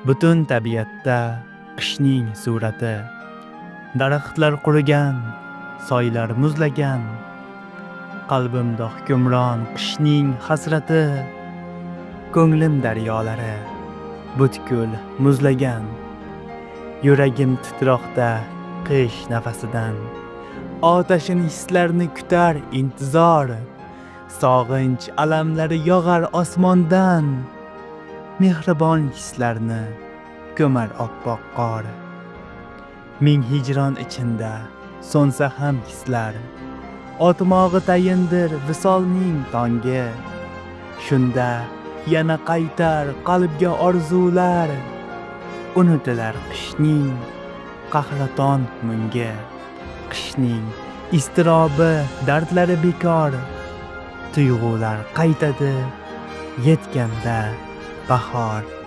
Butun tabiatda qishning surati, daraxtlar qurigan, soylar muzlagan, qalbimda hukmron qishning hasrati, ko'nglim daryolari butkul muzlagan, yuragim titroqda qish nafasidan, otashin hislarni kutar intizor, sog'inch alamlari yog'ar osmondan, mehribon hislarni ko'mar oppoq qor. Ming hijron ichinda so'nsa ham hislar, o'tmog'i tayindir visolning tongi. Shunda yana qaytar qalbga orzular, unutilar qishning qahraton mungi. Qishning iztirobi, dardlari bekor, tuyg'ular qaytadi yetganda bahor.